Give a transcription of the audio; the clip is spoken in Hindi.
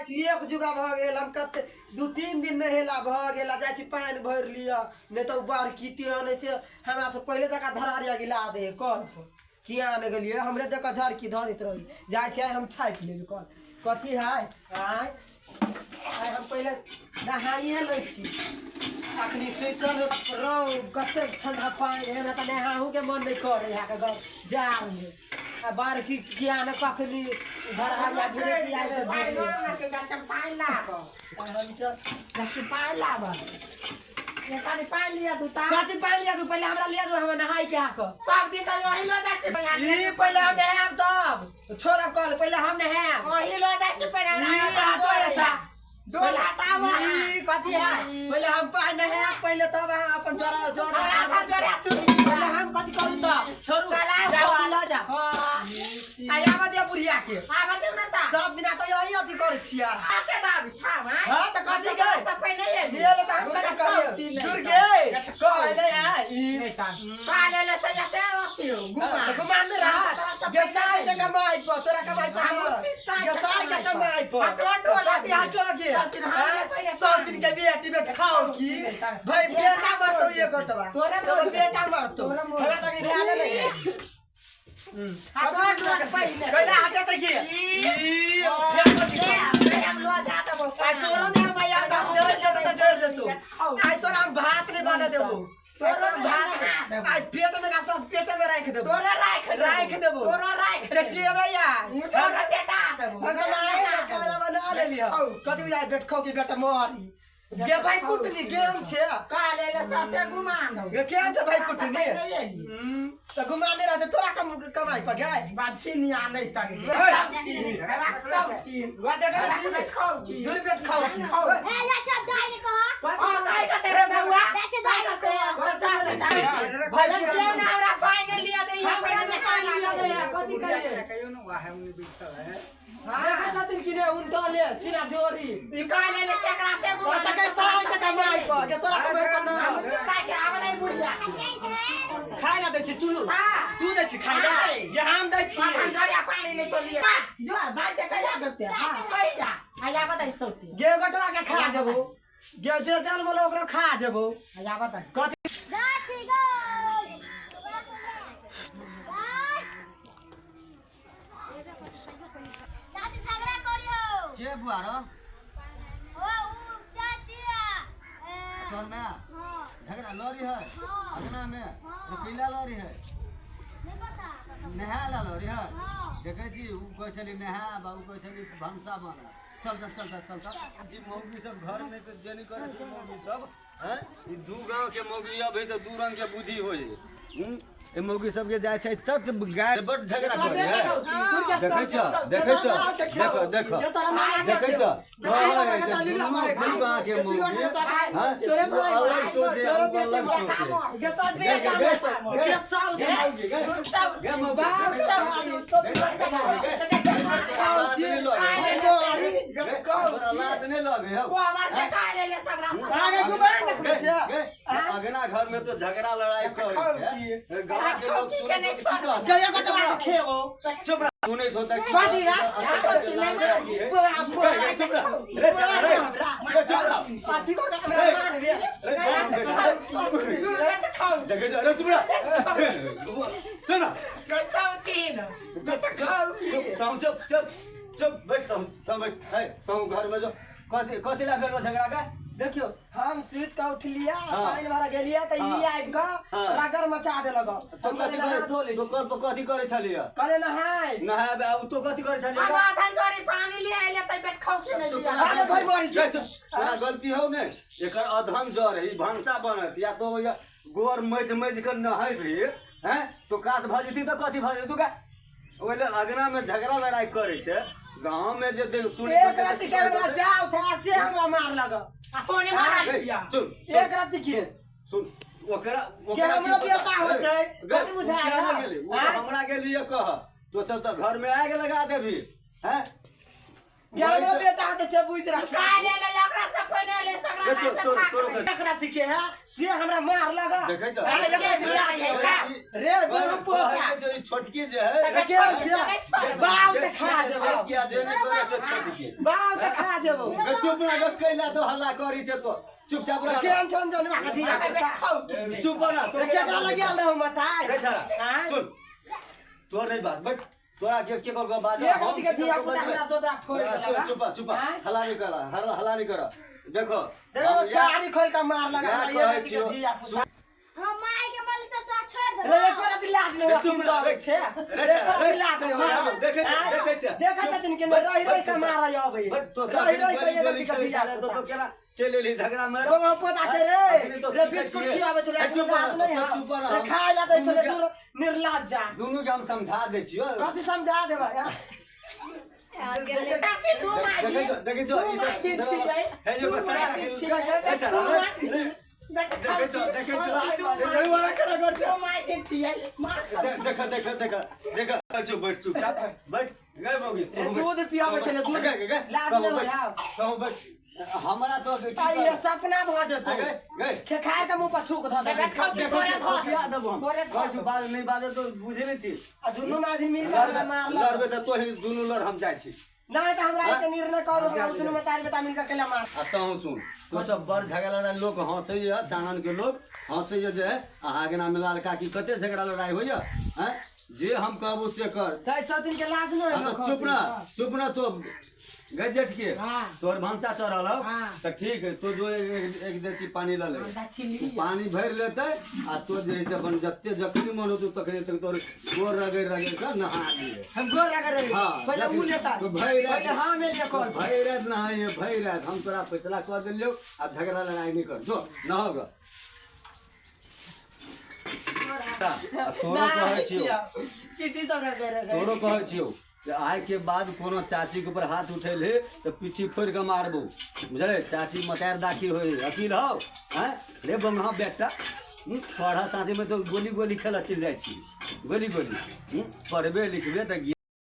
छी एक जुगा भ गेल हम कते 2-3 दिन नहेला भ गेला जाय छी पानी भर लिया नहीं तो बार कीती आने से हमरा से पहले जका धरारिया गिला दे कल पर किया न गेलिए हमरे जका झर की धरित रही जाय छी हम छाप लेबे कल कथी है आय हम पहले नहाइए लै छी अखनी स्वेटर रो कते ठंडा पानी है ना त नहाहू के मन नहीं करे यहाँ के जाम में बार की किया न कखनी घर हरिया गिरे की आइ के के गाछ पानी लाबो गाछ पानी लाबो ये पानी लिया तू ता कथी पानी लिया तू पहले हमरा लिया दो हम नहाई के आक सब दिन तो वही लो जाछ ई पहले हम नहाम तब छोरा कल पहले हम नहाम वही लो जाछ पर ई हटो रे सा डोल हटाओ ई कथी है पहले हम पानी नहाम पहले तब अपन जोरा जोरा आधा जोरा चुनी पहले हम कथी करू त छोरू चला ला जा आय आवा दिया बुढ़िया के आवा दे ना ता सब दिन तो यही अथी करे छिया आके दाबी छाम हां त कथी गए सब पहले ये ये ले त हम कथी करिए दुर्गे कह दे है ई पाले ले से जाते होती घुमा में रहा गसाई के कमाई पर तोरा कमाई पर गसाई के कमाई पर कथी हटो के सब दिन के बेटी में खाओ की भाई बेटा मरतो ये गटवा तो बेटा मरतो हमरा तक ख्याल नहीं कैला हटा त के ई हम लो जाते वो आ तोरो ने हम या जड़ जतो आई तोरा हम भात नहीं बना देबो तोरा भात आई पेट में का सब पेट में रख देबो तोरा रख देबो तोरा रख चटिए भैया तोरा बेटा देबो बना खाना बना ले लियो कथि बुझाय बेट खो के बेटा मारी गे भाई कुटनी गेम छे काले ले साथे घुमान दो ये क्या छे भाई कुटनी त घुमाने रहते तोरा कमाई पर गए बाछी नहीं आने तक सब तीन वा देख खाओ की दूर बेट खाओ की ए या छ दाई ने कहा ओ दाई का तेरे बउआ बेचे दाई का भाई ये ना हमरा पाई के लिया दे यहाँ पे निकाल लिया दे कथि करे कहियो न वाह हमने बिकल है देखा छथिन कि ने उनटा ले सिरा जोरी निकाल ले सेकरा पे ओ त के साई के कमाई पर के तोरा कमाई पर ना हम चिस्ता के आवे नहीं बुढ़िया खाई ना दे छी तू दे छी खाई ना ये हम दे छी पानी जड़िया पानी नहीं तो लिया जो दाई के कहिया सकते हां कहिया आया बता सोती गे गटवा के खा जेबो गे जे जान बोले ओकरा खा जेबो आया बता कथि दाची गो दाची झगड़ा करियो के बुआरो ओ उ चाचिया तोर में हां झगड़ा लड़ी है अगना में रकीला लड़ी है नहीं पता नहा ला लड़ी है हां देखे छी उ कह चली नहा बाबू कह चली भंसा बना चल ई मौगी सब घर में तो जेनी करे छी मौगी सब हैं ई दू गांव के मौगी अभी तो दू रंग के बुद्धि हो जाई ए मौगी सब के जाय छै तत गाय बड़ झगड़ा करे है देखे छ देखो देखे छ दुनू गांव के मौगी हां तोरे अलग सोचे अलग सोचे गे तो गे साउ दे गे मौगी अगना घर में तो झगड़ा लड़ाई कर गाँव के लोग चुप तू नहीं धोता चुप बैठ घर में जो कथी ला फिर झगड़ा का देखियो हम सीट का उठ लिया पानी वाला गेलिया त ई आइब का रगड़ मचा दे लगो तो कथी करे छलिया करे नहाय नहाय बाबू तो कथी करे छलिया हम आधा जोरी पानी ले आइले त बेट खाओ के नहीं लिया अरे भाई मारी तोरा गलती हो ने एकर अधम जर है भंसा बनत या तो गोर मज कर नहाय भी हैं तो काट भ जती तो कथी भ जतु का ओले अगना में झगड़ा लड़ाई करे छे गांव में जे देख सुन एक रात के हमरा जाओ था से हमरा मार लगा तोने मार दिया सुन एक रात के सुन ओकरा के हमरा बेटा होते कथि बुझाया ना गेली हमरा के लिए कह तो सब तो घर में आग लगा देबी हैं के हमरा बेटा होते से बुझ रहा काले ले एकरा से पहले ले सकरा एक रात के है से हमरा मार लगा देखे छ रे दोनों पोता जो छोटकी जे है के बाव के खा देबो क्या जे नहीं करे से छोटकी बाव के खा जेबो चुप रह कैला तो हल्ला करी छे तो चुपचाप रह केहन छन जनवा के धिया चुप रह तो केकरा लगिया रहौ मताय रे छाड़ा सुन तोर नहीं बात बट तोरा के कर बात ये कथि के धिया पुता हमरा दोदा फोड़ देला चुप हल्ला नहीं कर देखो देखो सारी खोल का मार लगा ये कथि के धिया पुता हम माय के माली तो छोड़ दे रे एको रात लाज नै चुप रह छे रे लाज नै देखे देखा छथिन के रहि का मार आबै बट तो रहि के ये कथि के धिया तो केला चले ली झगड़ा में तो पोता के रे बिस्कुट खियाबे चले चुप रह खाय ला दै चले दूर निर्लाज जा दोनों के हम समझा दे छियो कथि समझा देबा देखे जो ई सब है जो बस देखे वाला खड़ा कर देखो चुप बैठ गए होगी दूध पियाबे चले दूध लाज नै होया तो बैठ हमारा तो ये सपना भ जतो गए खाय के मुंह पर थूक ध दे देखो क्या दबो हम बात नहीं बात तो बुझे नहीं छी दुनु आदमी मिल के मार लड़बे तो तोही दुनु लड़ हम जाय छी नहीं तो हमरा ऐसे निर्णय करू हम दुनु में तार बेटा मिल के केला मार आता हूं सुन तो सब बड़ झगड़ा लड़ाई लोग हंसै है चानन के लोग हंसै है जे आगे ना मिलाल का की कते झगड़ा लड़ाई होय हैं जे हम कहबो से कर तै सब दिन के लाज नै चुप ना तो गजट के तोर भंसा चढ़ल तो ठीक है तो जो एक देसी पानी ले पानी भर लेते आ तो जैसे अपन जत्ते जखनी मन होतो तखनी तक तोर गोर रगड़ कर नहा दिए हम गोर लगा रहे पहले उ लेता तो भाई पहले हां मिल के कर भाई रात ना ये भाई रात हम तोरा फैसला कर देलियो अब झगड़ा लड़ाई नहीं कर जो ना होगा तोरो कहै छियो किटी सब रे तोरो कहै छियो आय के बाद कोनो चाची के ऊपर हाथ उठेले तो पीठी फोड़ के मारबो बुझले चाची मतार दाखिल होई अकील हो हैं रे बमहा बेटा पढ़ा साथी में तो गोली खेला चल जाय छी गोली पढ़बे लिखबे त